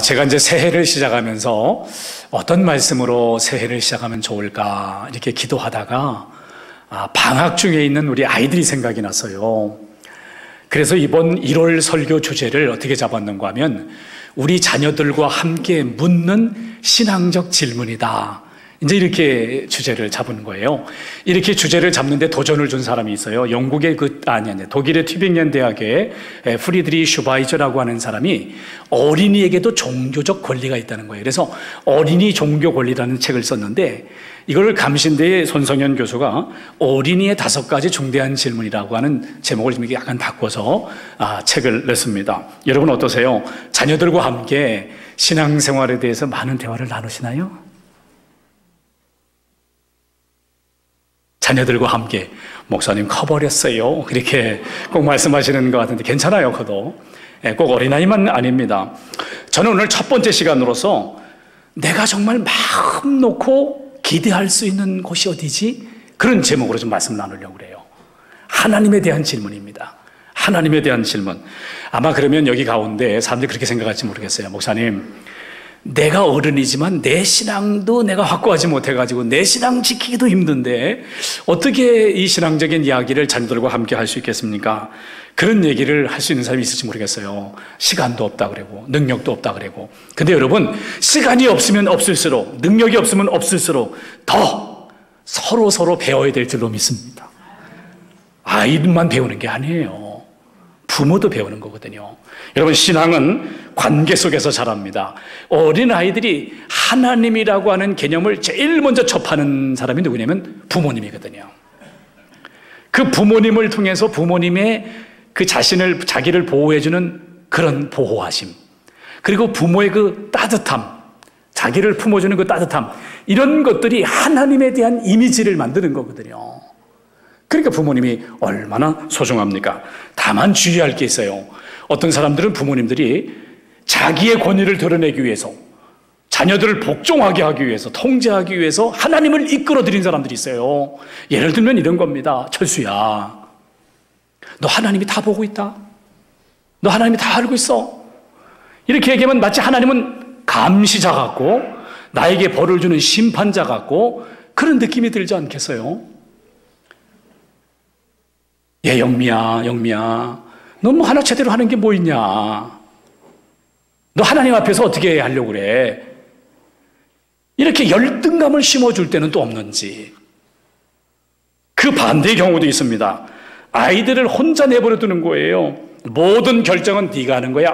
제가 이제 새해를 시작하면서 어떤 말씀으로 새해를 시작하면 좋을까 이렇게 기도하다가 방학 중에 있는 우리 아이들이 생각이 났어요. 그래서 이번 1월 설교 주제를 어떻게 잡았는가 하면 우리 자녀들과 함께 묻는 신앙적 질문이다. 이제 이렇게 주제를 잡은 거예요. 이렇게 주제를 잡는데 도전을 준 사람이 있어요. 영국의 독일의 튜빙겐 대학의 프리드리 슈바이저라고 하는 사람이 어린이에게도 종교적 권리가 있다는 거예요. 그래서 어린이 종교 권리라는 책을 썼는데 이걸 감신대의 손성현 교수가 어린이의 5가지 중대한 질문이라고 하는 제목을 좀 약간 바꿔서 책을 냈습니다. 여러분 어떠세요? 자녀들과 함께 신앙생활에 대해서 많은 대화를 나누시나요? 자녀들과 함께 목사님 커버렸어요. 그렇게 꼭 말씀하시는 것 같은데 괜찮아요. 그도 꼭 어린아이만 아닙니다. 저는 오늘 첫 번째 시간으로서 내가 정말 마음 놓고 기대할 수 있는 곳이 어디지? 그런 제목으로 좀 말씀 나누려고 그래요. 하나님에 대한 질문입니다. 하나님에 대한 질문. 아마 그러면 여기 가운데 사람들이 그렇게 생각할지 모르겠어요. 목사님, 내가 어른이지만 내 신앙도 내가 확고하지 못해가지고 내 신앙 지키기도 힘든데 어떻게 이 신앙적인 이야기를 자녀들과 함께 할 수 있겠습니까? 그런 얘기를 할 수 있는 사람이 있을지 모르겠어요. 시간도 없다 그러고 능력도 없다 그러고. 근데 여러분, 시간이 없으면 없을수록, 능력이 없으면 없을수록 더 서로 배워야 될 줄로 믿습니다. 아이들만 배우는 게 아니에요. 부모도 배우는 거거든요. 여러분, 신앙은 관계 속에서 자랍니다. 어린아이들이 하나님이라고 하는 개념을 제일 먼저 접하는 사람이 누구냐면 부모님이거든요. 그 부모님을 통해서 부모님의 그 자기를 보호해주는 그런 보호하심, 그리고 부모의 그 따뜻함, 자기를 품어주는 그 따뜻함, 이런 것들이 하나님에 대한 이미지를 만드는 거거든요. 그러니까 부모님이 얼마나 소중합니까? 다만 주의할 게 있어요. 어떤 사람들은 부모님들이 자기의 권위를 드러내기 위해서, 자녀들을 복종하게 하기 위해서, 통제하기 위해서 하나님을 이끌어들인 사람들이 있어요. 예를 들면 이런 겁니다. 철수야, 너 하나님이 다 보고 있다. 너 하나님이 다 알고 있어. 이렇게 얘기하면 마치 하나님은 감시자 같고 나에게 벌을 주는 심판자 같고 그런 느낌이 들지 않겠어요? 예, 영미야, 너 뭐 하나 제대로 하는 게 뭐 있냐? 너 하나님 앞에서 어떻게 하려고 그래? 이렇게 열등감을 심어줄 때는 또 없는지. 그 반대의 경우도 있습니다. 아이들을 혼자 내버려 두는 거예요. 모든 결정은 네가 하는 거야.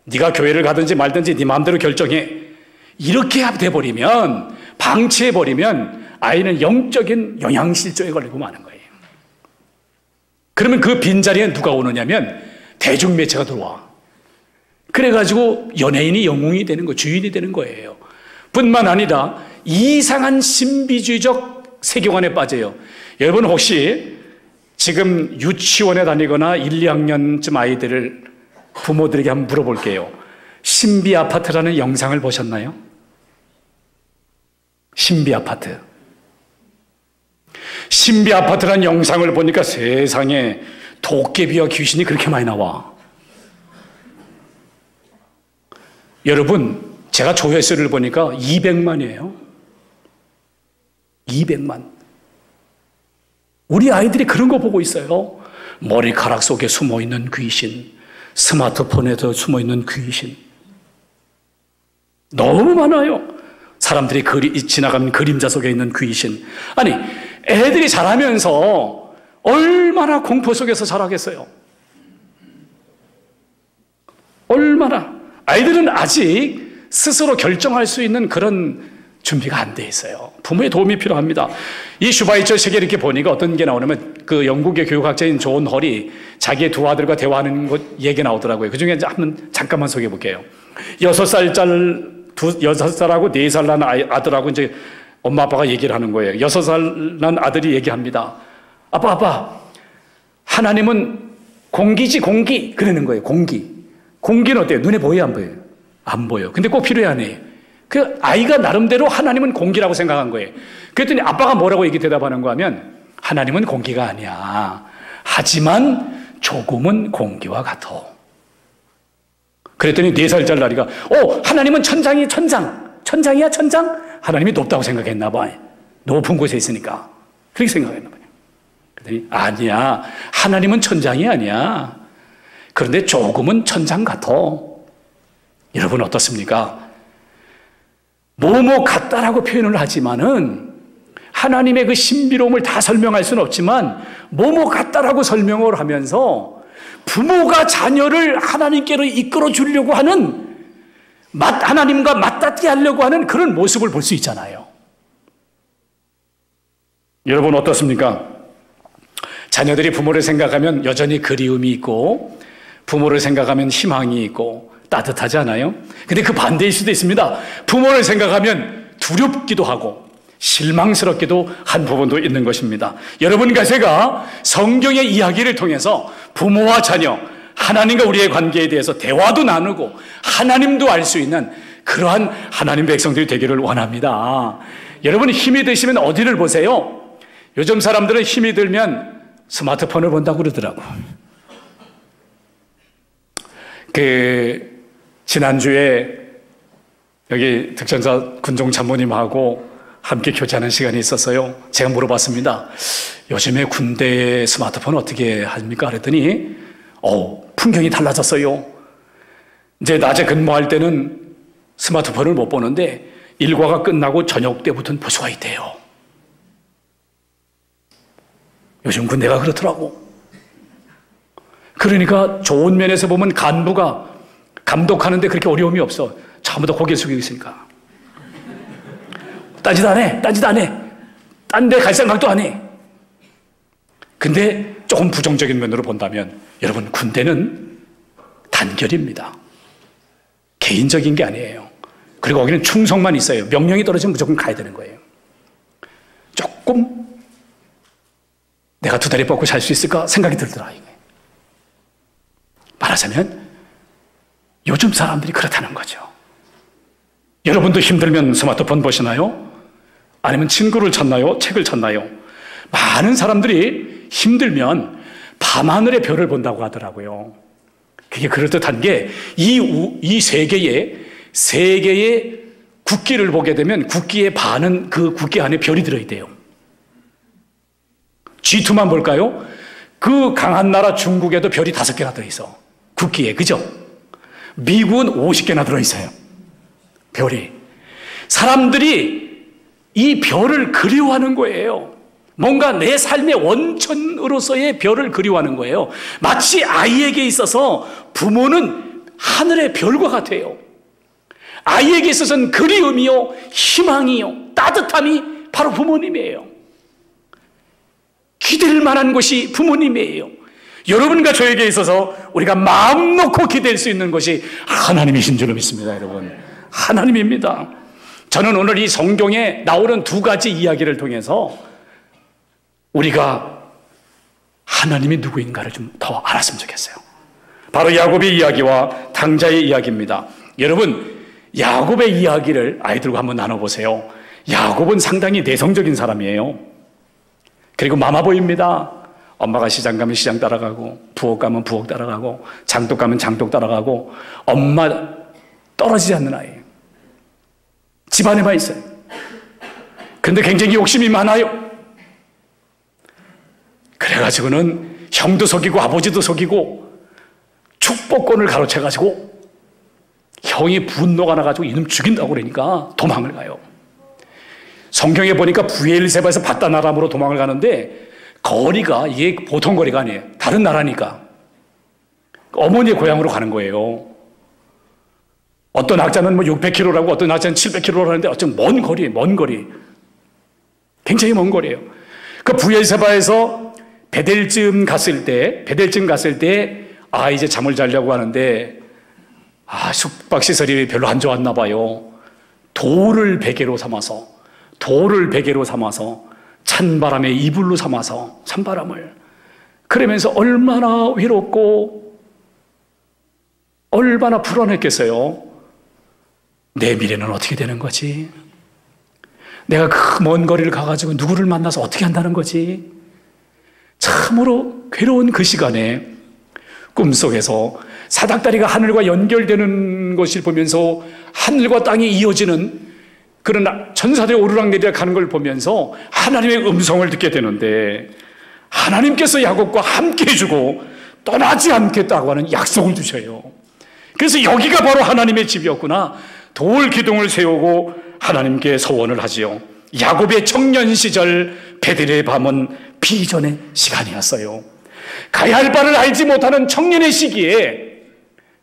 네가 교회를 가든지 말든지 네 마음대로 결정해. 이렇게 돼버리면, 방치해버리면 아이는 영적인 영양실조에 걸리고 마는 거예요. 그러면 그 빈자리에 누가 오느냐면 대중매체가 들어와. 그래가지고 연예인이 영웅이 되는 거, 주인이 되는 거예요. 뿐만 아니라 이상한 신비주의적 세계관에 빠져요. 여러분 혹시 지금 유치원에 다니거나 1, 2학년쯤 아이들을 부모들에게 한번 물어볼게요. 신비 아파트라는 영상을 보셨나요? 신비 아파트. 신비 아파트라는 영상을 보니까 세상에 도깨비와 귀신이 그렇게 많이 나와. 여러분, 제가 조회수를 보니까 200만이에요. 200만. 우리 아이들이 그런 거 보고 있어요. 머리카락 속에 숨어있는 귀신, 스마트폰에도 숨어있는 귀신. 너무 많아요. 사람들이 지나가는 그림자 속에 있는 귀신. 아니, 애들이 자라면서 얼마나 공포 속에서 자라겠어요? 얼마나. 아이들은 아직 스스로 결정할 수 있는 그런 준비가 안 돼 있어요. 부모의 도움이 필요합니다. 이 슈바이처 책에 이렇게 보니까 어떤 게 나오냐면 그 영국의 교육학자인 존 헐이 자기의 2 아들과 대화하는 것 얘기 나오더라고요. 그 중에 한번 잠깐만 소개해 볼게요. 6살하고 4살 난 아들하고 이제 엄마 아빠가 얘기를 하는 거예요. 6살 난 아들이 얘기합니다. 아빠, 하나님은 공기지, 공기. 그러는 거예요. 공기는 어때요? 눈에 보여요, 안 보여요? 안 보여. 근데 꼭 필요해, 안 해요? 그 아이가 나름대로 하나님은 공기라고 생각한 거예요. 그랬더니 아빠가 뭐라고 얘기 대답하는가 하면 하나님은 공기가 아니야. 하지만 조금은 공기와 같아. 그랬더니 4살짜리 나리가 하나님은 천장이 천장이야 천장? 하나님이 높다고 생각했나 봐. 높은 곳에 있으니까 그렇게 생각했나 봐요. 그랬더니 아니야, 하나님은 천장이 아니야. 그런데 조금은 천장 같아. 여러분 어떻습니까? 뭐뭐 같다라고 표현을 하지만은 하나님의 그 신비로움을 다 설명할 수는 없지만 뭐뭐 같다라고 설명을 하면서 부모가 자녀를 하나님께로 이끌어 주려고 하는, 하나님과 맞닿게 하려고 하는 그런 모습을 볼 수 있잖아요. 여러분 어떻습니까? 자녀들이 부모를 생각하면 여전히 그리움이 있고 부모를 생각하면 희망이 있고 따뜻하지 않아요? 근데 그 반대일 수도 있습니다. 부모를 생각하면 두렵기도 하고 실망스럽기도 한 부분도 있는 것입니다. 여러분과 제가 성경의 이야기를 통해서 부모와 자녀, 하나님과 우리의 관계에 대해서 대화도 나누고 하나님도 알 수 있는 그러한 하나님 백성들이 되기를 원합니다. 여러분 힘이 드시면 어디를 보세요? 요즘 사람들은 힘이 들면 스마트폰을 본다고 그러더라고. 지난주에 여기 특전사 군종 참모님하고 함께 교제하는 시간이 있었어요. 제가 물어봤습니다. 요즘에 군대 스마트폰 어떻게 합니까? 그랬더니 풍경이 달라졌어요. 이제 낮에 근무할 때는 스마트폰을 못 보는데 일과가 끝나고 저녁 때부터는 볼 수가 있대요. 요즘 군대가 그렇더라고. 그러니까 좋은 면에서 보면 간부가 감독하는데 그렇게 어려움이 없어. 전부 다 고개 숙이고 있으니까. 따지도 안 해. 딴 데 갈 생각도 안 해. 근데 조금 부정적인 면으로 본다면 여러분 군대는 단결입니다. 개인적인 게 아니에요. 그리고 거기는 충성만 있어요. 명령이 떨어지면 무조건 가야 되는 거예요. 조금 내가 두 다리 뻗고 살 수 있을까 생각이 들더라. 이게. 말하자면 요즘 사람들이 그렇다는 거죠. 여러분도 힘들면 스마트폰 보시나요? 아니면 친구를 찾나요? 책을 찾나요? 많은 사람들이 힘들면 밤하늘의 별을 본다고 하더라고요. 그게 그럴듯한 게 이 세계의 국기를 보게 되면 국기의 반은 그 국기 안에 별이 들어있대요. G2만 볼까요? 그 강한 나라 중국에도 별이 5개나 들어있어. 국기에, 그죠? 미국은 50개나 들어있어요. 별이. 사람들이 이 별을 그리워하는 거예요. 뭔가 내 삶의 원천으로서의 별을 그리워하는 거예요. 마치 아이에게 있어서 부모는 하늘의 별과 같아요. 아이에게 있어서는 그리움이요, 희망이요, 따뜻함이 바로 부모님이에요. 기댈 만한 것이 부모님이에요. 여러분과 저에게 있어서 우리가 마음 놓고 기댈 수 있는 것이 하나님이신 줄 믿습니다, 여러분. 하나님입니다. 저는 오늘 이 성경에 나오는 2가지 이야기를 통해서 우리가 하나님이 누구인가를 좀 더 알았으면 좋겠어요. 바로 야곱의 이야기와 당자의 이야기입니다. 여러분, 야곱의 이야기를 아이들과 한번 나눠보세요. 야곱은 상당히 내성적인 사람이에요. 그리고 마마보이입니다. 엄마가 시장 가면 시장 따라가고, 부엌 가면 부엌 따라가고, 장독 가면 장독 따라가고, 엄마 떨어지지 않는 아이예요. 집안에만 있어요. 그런데 굉장히 욕심이 많아요. 그래가지고는 형도 속이고 아버지도 속이고 축복권을 가로채가지고 형이 분노가 나가지고 이놈 죽인다고 그러니까 도망을 가요. 성경에 보니까 부엘세바에서 바다나람으로 도망을 가는데 거리가 이게 보통 거리가 아니에요. 다른 나라니까. 어머니의 고향으로 가는 거예요. 어떤 학자는 600km라고 어떤 학자는 700km라고 하는데 어쩜 먼 거리예요. 먼 거리. 굉장히 먼 거리예요. 그 부엘세바에서 베델쯤 갔을 때 이제 잠을 자려고 하는데 숙박시설이 별로 안 좋았나 봐요. 돌을 베개로 삼아서 찬바람에 이불로 삼아서 찬바람을 그러면서 얼마나 외롭고 얼마나 불안했겠어요. 내 미래는 어떻게 되는 거지? 내가 그 먼 거리를 가가지고 누구를 만나서 어떻게 한다는 거지? 참으로 괴로운 그 시간에 꿈속에서 사닥다리가 하늘과 연결되는 것을 보면서 하늘과 땅이 이어지는 그런 천사들이 오르락내리락 하는 걸 보면서 하나님의 음성을 듣게 되는데, 하나님께서 야곱과 함께 해주고 떠나지 않겠다고 하는 약속을 주셔요. 그래서 여기가 바로 하나님의 집이었구나. 돌 기둥을 세우고 하나님께 서원을 하지요. 야곱의 청년 시절 베들레의 밤은 비전의 시간이었어요. 가야 할 바를 알지 못하는 청년의 시기에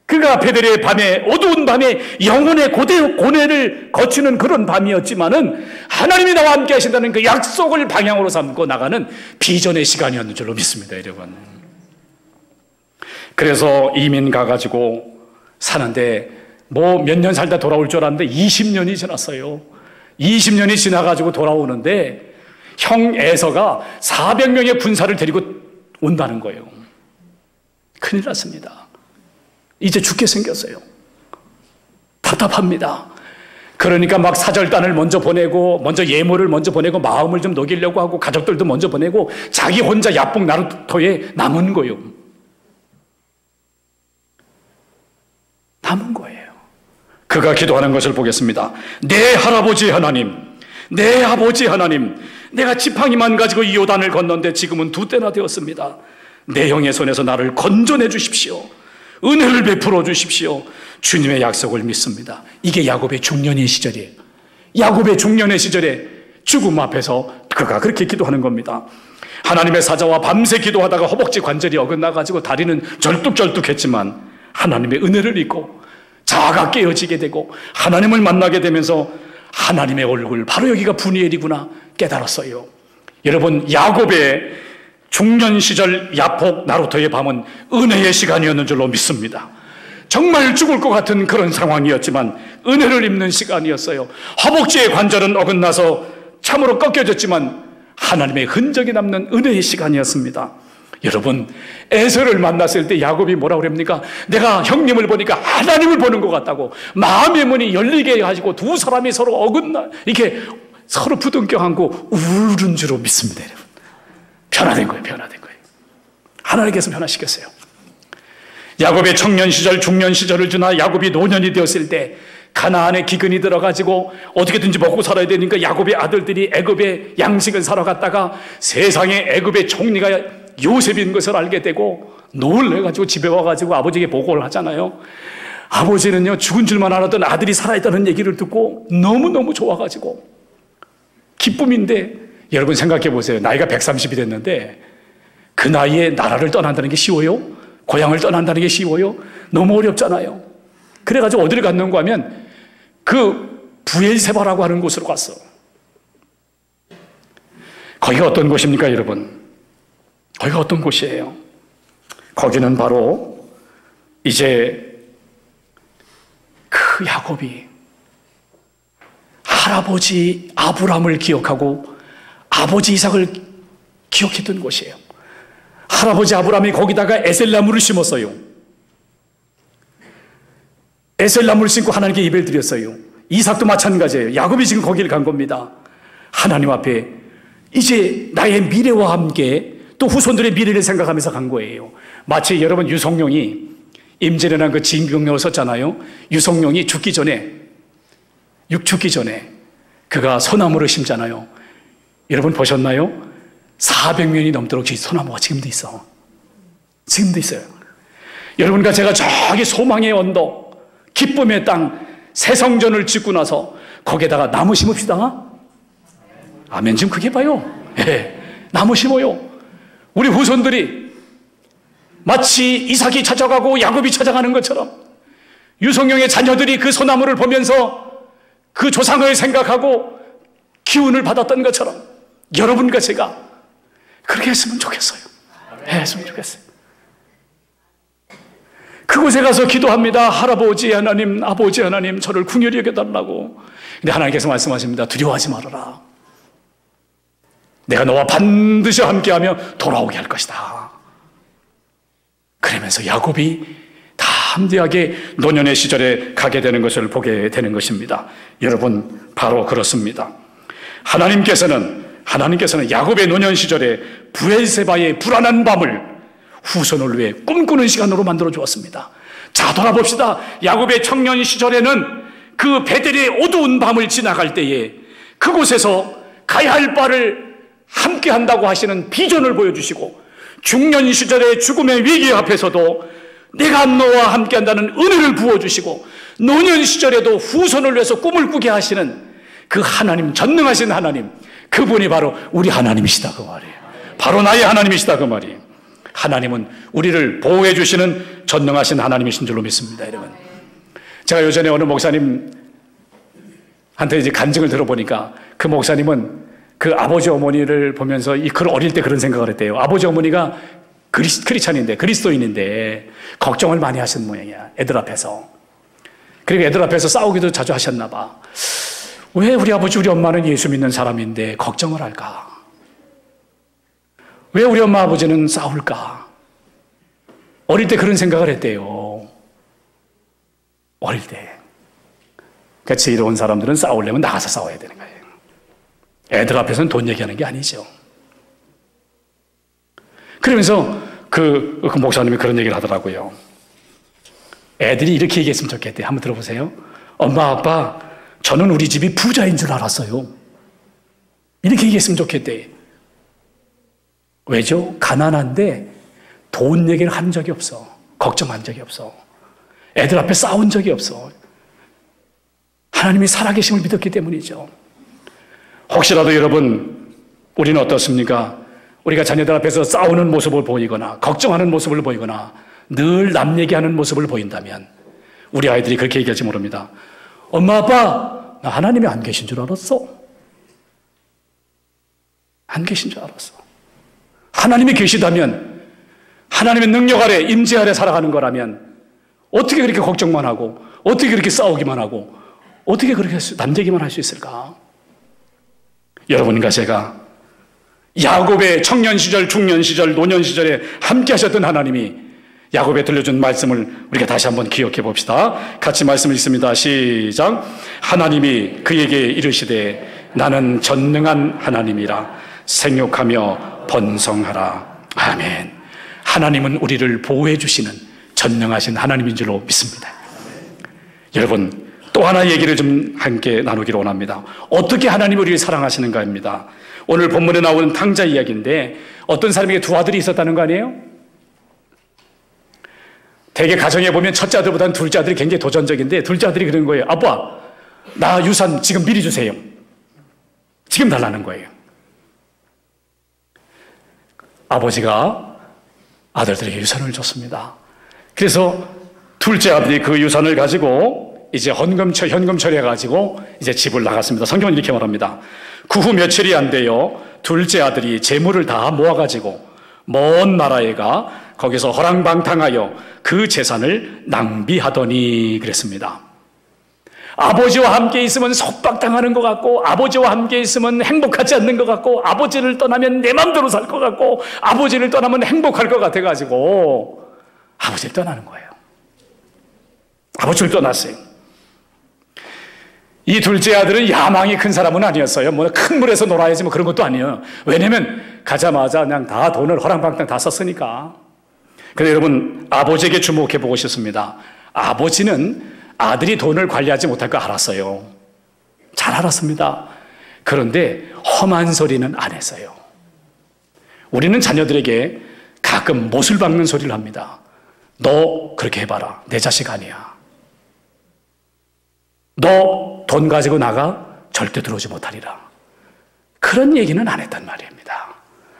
그가 베들레의 밤에, 어두운 밤에 영혼의 고뇌를 거치는 그런 밤이었지만은 하나님이 나와 함께 하신다는 그 약속을 방향으로 삼고 나가는 비전의 시간이었는 줄로 믿습니다, 여러분. 그래서 이민 가가지고 사는데 뭐 몇 년 살다 돌아올 줄 알았는데 20년이 지났어요. 20년이 지나가지고 돌아오는데 형 에서가 400명의 군사를 데리고 온다는 거예요. 큰일 났습니다. 이제 죽게 생겼어요. 답답합니다. 그러니까 막 사절단을 먼저 보내고, 먼저 예물을 먼저 보내고, 마음을 좀 녹이려고 하고, 가족들도 먼저 보내고, 자기 혼자 야복 나루터에 남은 거예요. 남은 거예요. 그가 기도하는 것을 보겠습니다. 내 할아버지 하나님, 내 아버지 하나님, 내가 지팡이만 가지고 이 요단을 건넌데 지금은 2때나 되었습니다. 내 형의 손에서 나를 건져내 주십시오. 은혜를 베풀어 주십시오. 주님의 약속을 믿습니다. 이게 야곱의 중년의 시절이에요. 야곱의 중년의 시절에 죽음 앞에서 그가 그렇게 기도하는 겁니다. 하나님의 사자와 밤새 기도하다가 허벅지 관절이 어긋나가지고 다리는 절뚝절뚝했지만 하나님의 은혜를 잊고 자아가 깨어지게 되고 하나님을 만나게 되면서 하나님의 얼굴, 바로 여기가 분이엘이구나 깨달았어요. 여러분, 야곱의 중년 시절 야복 나루터의 밤은 은혜의 시간이었는 줄로 믿습니다. 정말 죽을 것 같은 그런 상황이었지만 은혜를 입는 시간이었어요. 허벅지의 관절은 어긋나서 참으로 꺾여졌지만 하나님의 흔적이 남는 은혜의 시간이었습니다. 여러분, 에서를 만났을 때 야곱이 뭐라고 그럽니까? 내가 형님을 보니까 하나님을 보는 것 같다고 마음의 문이 열리게 해가지고 두 사람이 서로 어긋나 이렇게 서로 부둥켜 안고 울은 줄로 믿습니다. 여러분, 변화된 거예요. 변화된 거예요. 하나님께서 변화시켰어요. 야곱의 청년 시절, 중년 시절을 지나 야곱이 노년이 되었을 때 가나안에 기근이 들어가지고 어떻게든지 먹고 살아야 되니까 야곱의 아들들이 애굽의 양식을 사러 갔다가 세상에 애굽의 총리가 요셉인 것을 알게 되고 놀래가지고 집에 와가지고 아버지에게 보고를 하잖아요. 아버지는요, 죽은 줄만 알았던 아들이 살아있다는 얘기를 듣고 너무너무 좋아가지고 기쁨인데, 여러분 생각해 보세요. 나이가 130이 됐는데 그 나이에 나라를 떠난다는 게 쉬워요? 고향을 떠난다는 게 쉬워요? 너무 어렵잖아요. 그래가지고 어디를 갔는가 하면 그 부엘세바라고 하는 곳으로 갔어. 거기가 어떤 곳입니까, 여러분? 거기가 어떤 곳이에요? 거기는 바로 이제 그 야곱이 할아버지 아브라함을 기억하고 아버지 이삭을 기억했던 곳이에요. 할아버지 아브라함이 거기다가 에셀나무를 심었어요. 에셀나무를 심고 하나님께 예배를 드렸어요. 이삭도 마찬가지예요. 야곱이 지금 거기를 간 겁니다. 하나님 앞에 이제 나의 미래와 함께 또 후손들의 미래를 생각하면서 간 거예요. 마치 여러분 유성룡이 임진왜란 그 진경로를 썼잖아요. 유성룡이 죽기 전에 그가 소나무를 심잖아요. 여러분 보셨나요? 400년이 넘도록 소나무가 지금도 있어. 지금도 있어요. 여러분과 제가 저기 소망의 언덕, 기쁨의 땅, 새 성전을 짓고 나서 거기에다가 나무 심읍시다. 아멘 좀 크게 봐요. 네, 나무 심어요. 우리 후손들이 마치 이삭이 찾아가고 야곱이 찾아가는 것처럼 유성룡의 자녀들이 그 소나무를 보면서 그 조상을 생각하고 기운을 받았던 것처럼 여러분과 제가 그렇게 했으면 좋겠어요. 했으면 좋겠어요. 그곳에 가서 기도합니다. 할아버지 하나님, 아버지 하나님, 저를 긍휼히 여겨달라고. 근데 하나님께서 말씀하십니다. 두려워하지 말아라. 내가 너와 반드시 함께하며 돌아오게 할 것이다. 그러면서 야곱이 담대하게 노년의 시절에 가게 되는 것을 보게 되는 것입니다. 여러분, 바로 그렇습니다. 하나님께서는 야곱의 노년 시절에 부엘세바의 불안한 밤을 후손을 위해 꿈꾸는 시간으로 만들어 주었습니다. 자, 돌아봅시다. 야곱의 청년 시절에는 그 베델의 어두운 밤을 지나갈 때에 그곳에서 가야 할 바를 함께 한다고 하시는 비전을 보여주시고, 중년 시절의 죽음의 위기 앞에서도 내가 너와 함께 한다는 은혜를 부어주시고, 노년 시절에도 후손을 위해서 꿈을 꾸게 하시는 그 하나님, 전능하신 하나님, 그분이 바로 우리 하나님이시다 그 말이에요. 바로 나의 하나님이시다 그 말이에요. 하나님은 우리를 보호해 주시는 전능하신 하나님이신 줄로 믿습니다, 여러분. 제가 요전에 어느 목사님한테 이제 간증을 들어보니까, 그 목사님은 그 아버지 어머니를 보면서 어릴 때 그런 생각을 했대요. 아버지 어머니가 크리스찬인데, 그리스도인인데 걱정을 많이 하신 모양이야, 애들 앞에서. 그리고 애들 앞에서 싸우기도 자주 하셨나 봐. 왜 우리 아버지 우리 엄마는 예수 믿는 사람인데 걱정을 할까? 왜 우리 엄마 아버지는 싸울까? 어릴 때 그런 생각을 했대요. 어릴 때. 같이 이뤄온 사람들은 싸우려면 나가서 싸워야 되는 거예요. 애들 앞에서는 돈 얘기하는 게 아니죠. 그러면서 그 목사님이 그런 얘기를 하더라고요. 애들이 이렇게 얘기했으면 좋겠대. 한번 들어보세요. 엄마, 아빠, 저는 우리 집이 부자인 줄 알았어요. 이렇게 얘기했으면 좋겠대. 왜죠? 가난한데 돈 얘기를 한 적이 없어. 걱정한 적이 없어. 애들 앞에 싸운 적이 없어. 하나님이 살아계심을 믿었기 때문이죠. 혹시라도 여러분, 우리는 어떻습니까? 우리가 자녀들 앞에서 싸우는 모습을 보이거나 걱정하는 모습을 보이거나 늘 남 얘기하는 모습을 보인다면 우리 아이들이 그렇게 얘기할지 모릅니다. 엄마, 아빠, 나 하나님이 안 계신 줄 알았어. 안 계신 줄 알았어. 하나님이 계시다면, 하나님의 능력 아래, 임재 아래 살아가는 거라면 어떻게 그렇게 걱정만 하고, 어떻게 그렇게 싸우기만 하고, 어떻게 그렇게 남 얘기만 할 수 있을까? 여러분과 제가 야곱의 청년 시절, 중년 시절, 노년 시절에 함께 하셨던 하나님이 야곱에 들려준 말씀을 우리가 다시 한번 기억해 봅시다. 같이 말씀을 읽습니다. 시작. 하나님이 그에게 이르시되 나는 전능한 하나님이라 생육하며 번성하라. 아멘. 하나님은 우리를 보호해 주시는 전능하신 하나님인 줄로 믿습니다. 여러분, 또 하나 얘기를 좀 함께 나누기를 원합니다. 어떻게 하나님이 우리를 사랑하시는가입니다. 오늘 본문에 나오는 탕자 이야기인데, 어떤 사람에게 두 아들이 있었다는 거 아니에요? 대개 가정에 보면 첫째 아들보다는 둘째 아들이 굉장히 도전적인데, 둘째 아들이 그런 거예요. 아빠, 나 유산 지금 미리 주세요. 지금 달라는 거예요. 아버지가 아들들에게 유산을 줬습니다. 그래서 둘째 아들이 그 유산을 가지고 이제 현금 처리해가지고 이제 집을 나갔습니다. 성경은 이렇게 말합니다. 그 후 며칠이 안 돼요. 둘째 아들이 재물을 다 모아가지고 먼 나라에 가 거기서 허랑방탕하여 그 재산을 낭비하더니 그랬습니다. 아버지와 함께 있으면 속박당하는 것 같고, 아버지와 함께 있으면 행복하지 않는 것 같고, 아버지를 떠나면 내 맘대로 살 것 같고, 아버지를 떠나면 행복할 것 같아가지고 아버지를 떠나는 거예요. 아버지를 떠났어요. 이 둘째 아들은 야망이 큰 사람은 아니었어요. 뭐 큰 물에서 놀아야지 뭐 그런 것도 아니에요. 왜냐면 가자마자 그냥 다 돈을 허랑방탕 다 썼으니까. 근데 여러분, 아버지에게 주목해 보고 싶습니다. 아버지는 아들이 돈을 관리하지 못할 거 알았어요. 잘 알았습니다. 그런데 험한 소리는 안 했어요. 우리는 자녀들에게 가끔 못을 박는 소리를 합니다. 너 그렇게 해봐라. 내 자식 아니야. 너 돈 가지고 나가 절대 들어오지 못하리라. 그런 얘기는 안 했단 말입니다.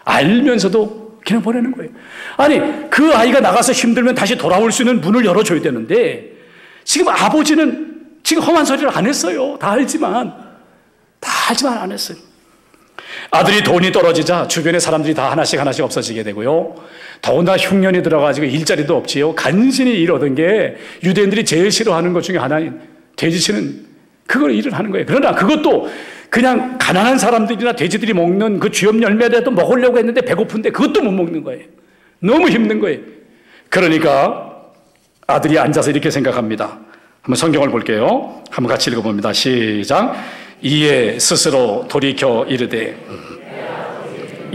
알면서도 그냥 보내는 거예요. 아니, 그 아이가 나가서 힘들면 다시 돌아올 수 있는 문을 열어줘야 되는데, 지금 아버지는 지금 험한 소리를 안 했어요. 다 알지만 안 했어요. 아들이 돈이 떨어지자 주변의 사람들이 다 하나씩 없어지게 되고요. 더군다나 흉년이 들어가지고 일자리도 없지요. 간신히 일 얻은 게 유대인들이 제일 싫어하는 것 중에 하나인 돼지치는 그걸 일을 하는 거예요. 그러나 그것도 그냥 가난한 사람들이나 돼지들이 먹는 그 쥐염 열매라도 먹으려고 했는데 배고픈데 그것도 못 먹는 거예요. 너무 힘든 거예요. 그러니까 아들이 앉아서 이렇게 생각합니다. 한번 성경을 볼게요. 한번 같이 읽어봅니다. 시작. 이에 스스로 돌이켜 이르되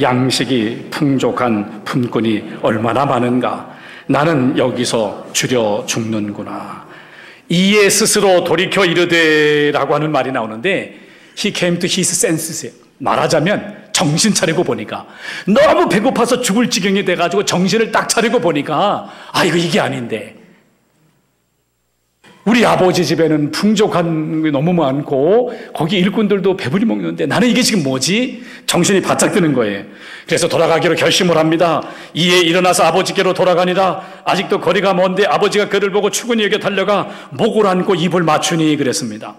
양식이 풍족한 품꾼이 얼마나 많은가. 나는 여기서 줄여 죽는구나. 이에 스스로 돌이켜 이르되라고 하는 말이 나오는데 He came to his senses. 말하자면 정신 차리고 보니까 너무 배고파서 죽을 지경이 돼가지고 정신을 딱 차리고 보니까 이게 아닌데, 우리 아버지 집에는 풍족한 게 너무 많고 거기 일꾼들도 배부리 먹는데 나는 이게 지금 뭐지? 정신이 바짝 드는 거예요. 그래서 돌아가기로 결심을 합니다. 이에 일어나서 아버지께로 돌아가니라. 아직도 거리가 먼데 아버지가 그를 보고 추근히 여겨 달려가 목을 안고 입을 맞추니 그랬습니다.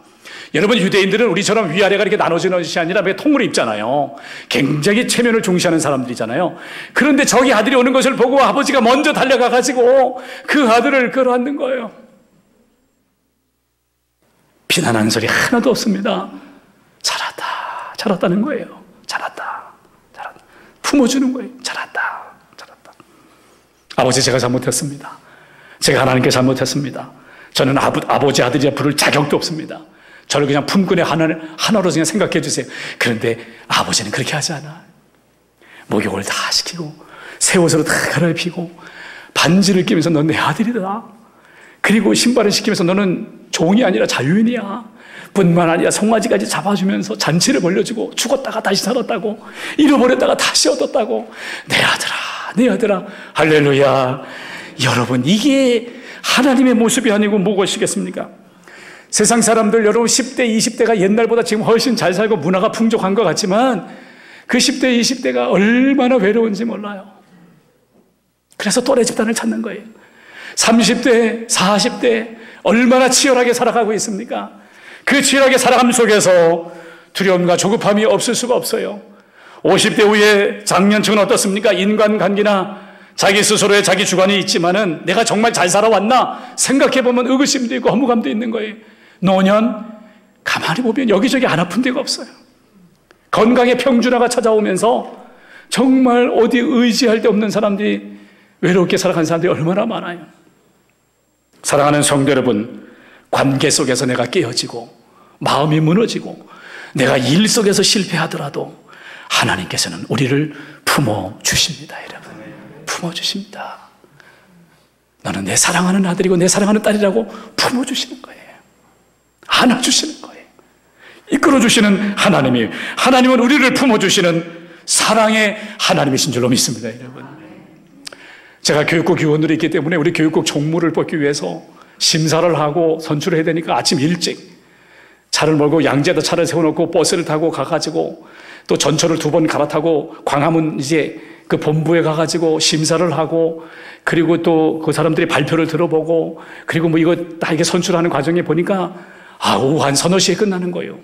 여러분, 유대인들은 우리처럼 위아래가 이렇게 나눠지는 것이 아니라 통을 입잖아요. 굉장히 체면을 중시하는 사람들이잖아요. 그런데 저기 아들이 오는 것을 보고 아버지가 먼저 달려가가지고 그 아들을 끌어안는 거예요. 비난하는 소리 하나도 없습니다. 잘했다, 잘했다는 거예요. 잘했다, 잘했다. 품어주는 거예요. 잘했다, 잘했다. 아버지, 제가 잘못했습니다. 제가 하나님께 잘못했습니다. 저는 아버지 아들이라 부를 자격도 없습니다. 저를 그냥 품꾼의 하나로 그냥 생각해 주세요. 그런데 아버지는 그렇게 하지 않아. 목욕을 다 시키고 새 옷으로 다 갈아입히고 반지를 끼면서 넌 내 아들이다. 그리고 신발을 시키면서 너는 종이 아니라 자유인이야. 뿐만 아니라 송아지까지 잡아주면서 잔치를 벌려주고 죽었다가 다시 살았다고, 잃어버렸다가 다시 얻었다고. 내 아들아, 내 아들아. 할렐루야. 여러분, 이게 하나님의 모습이 아니고 무엇이겠습니까? 세상 사람들, 여러분 10대, 20대가 옛날보다 지금 훨씬 잘 살고 문화가 풍족한 것 같지만 그 10대, 20대가 얼마나 외로운지 몰라요. 그래서 또래 집단을 찾는 거예요. 30대, 40대 얼마나 치열하게 살아가고 있습니까? 그 치열하게 살아감 속에서 두려움과 조급함이 없을 수가 없어요. 50대 후에 장년층은 어떻습니까? 인간관계나 자기 스스로의 자기 주관이 있지만은 내가 정말 잘 살아왔나 생각해보면 의구심도 있고 허무감도 있는 거예요. 노년, 가만히 보면 여기저기 안 아픈 데가 없어요. 건강의 평준화가 찾아오면서 정말 어디 의지할 데 없는 사람들이, 외롭게 살아가는 사람들이 얼마나 많아요. 사랑하는 성도 여러분, 관계 속에서 내가 깨어지고 마음이 무너지고 내가 일 속에서 실패하더라도 하나님께서는 우리를 품어주십니다. 여러분, 품어주십니다. 너는 내 사랑하는 아들이고 내 사랑하는 딸이라고 품어주시는 거예요. 안아주시는 거예요. 이끌어주시는 하나님이에요. 하나님은 우리를 품어주시는 사랑의 하나님이신 줄로 믿습니다. 여러분, 제가 교육국 위원으로 있기 때문에 우리 교육국 총무를 뽑기 위해서 심사를 하고 선출을 해야 되니까 아침 일찍 차를 몰고 양재에다 차를 세워놓고 버스를 타고 가가지고 또 전철을 2번 갈아타고 광화문 이제 그 본부에 가가지고 심사를 하고, 그리고 또 그 사람들이 발표를 들어보고, 그리고 뭐 이거 다 이게 선출하는 과정에 보니까 오후 한 서너 시에 끝나는 거예요.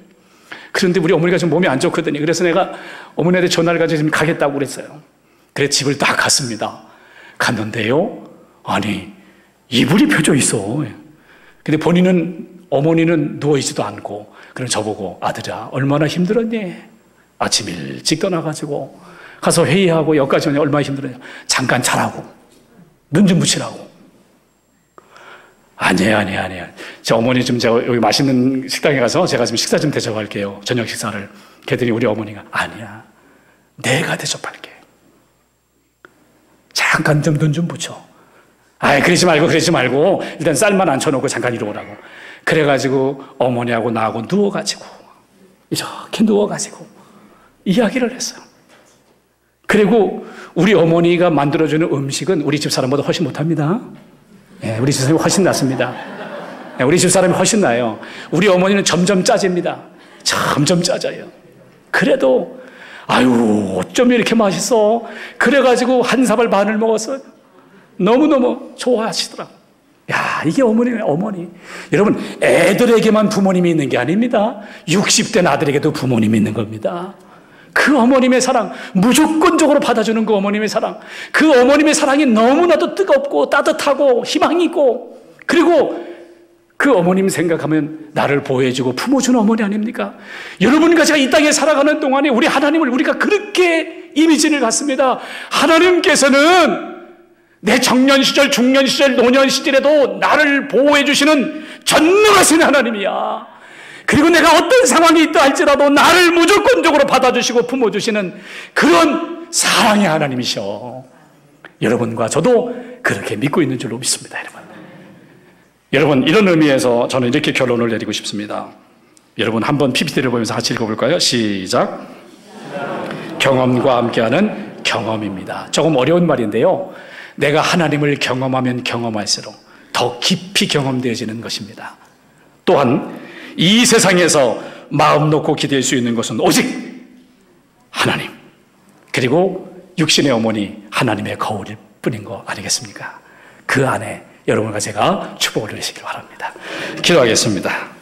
그런데 우리 어머니가 좀 몸이 안 좋거든요. 그래서 내가 어머니한테 전화를 가지고 지금 가겠다고 그랬어요. 그래서 집을 딱 갔습니다. 갔는데요, 아니 이불이 펴져 있어. 근데 어머니는 누워있지도 않고, 그럼 저보고 아들아 얼마나 힘들었니? 아침 일찍 떠나가지고 가서 회의하고 여기까지 오니 얼마나 힘들었냐. 잠깐 자라고, 눈 좀 붙이라고. 아니야. 저 어머니 좀 제가 여기 맛있는 식당에 가서 제가 좀 식사 좀 대접할게요. 저녁 식사를. 그랬더니 우리 어머니가 아니야, 내가 대접할게. 잠깐 좀 눈 좀 붙여. 그러지 말고 일단 쌀만 앉혀놓고 잠깐 이러라고. 그래가지고 어머니하고 나하고 누워가지고 이렇게 누워가지고 이야기를 했어요. 그리고 우리 어머니가 만들어주는 음식은 우리 집 사람보다 훨씬 못합니다. 우리 집 사람이 훨씬 낫습니다. 우리 집 사람이 훨씬 나아요. 우리 어머니는 점점 짜집니다. 점점 짜져요. 그래도 어쩜 이렇게 맛있어. 그래가지고 한 사발 반을 먹었어요. 너무너무 좋아하시더라고요. 이게 어머니예요, 어머니. 여러분, 애들에게만 부모님이 있는 게 아닙니다. 60된 아들에게도 부모님이 있는 겁니다. 그 어머님의 사랑, 무조건적으로 받아주는 그 어머님의 사랑, 그 어머님의 사랑이 너무나도 뜨겁고 따뜻하고 희망이 있고, 그리고 그 어머님 생각하면 나를 보호해주고 품어주는 어머니 아닙니까? 여러분과 제가 이 땅에 살아가는 동안에 우리 하나님을 우리가 그렇게 이미지를 갖습니다. 하나님께서는 내 청년 시절, 중년 시절, 노년 시절에도 나를 보호해 주시는 전능하신 하나님이야. 그리고 내가 어떤 상황이 있다 할지라도 나를 무조건적으로 받아주시고 품어주시는 그런 사랑의 하나님이셔. 여러분과 저도 그렇게 믿고 있는 줄로 믿습니다, 여러분. 여러분, 이런 의미에서 저는 이렇게 결론을 내리고 싶습니다. 여러분, 한번 PPT를 보면서 같이 읽어볼까요? 시작. 경험과 함께하는 경험입니다. 조금 어려운 말인데요. 내가 하나님을 경험하면 경험할수록 더 깊이 경험되어지는 것입니다. 또한 이 세상에서 마음 놓고 기댈 수 있는 것은 오직 하나님, 그리고 육신의 어머니 하나님의 거울일 뿐인 거 아니겠습니까? 그 안에 여러분과 제가 축복을 누리시길 바랍니다. 기도하겠습니다.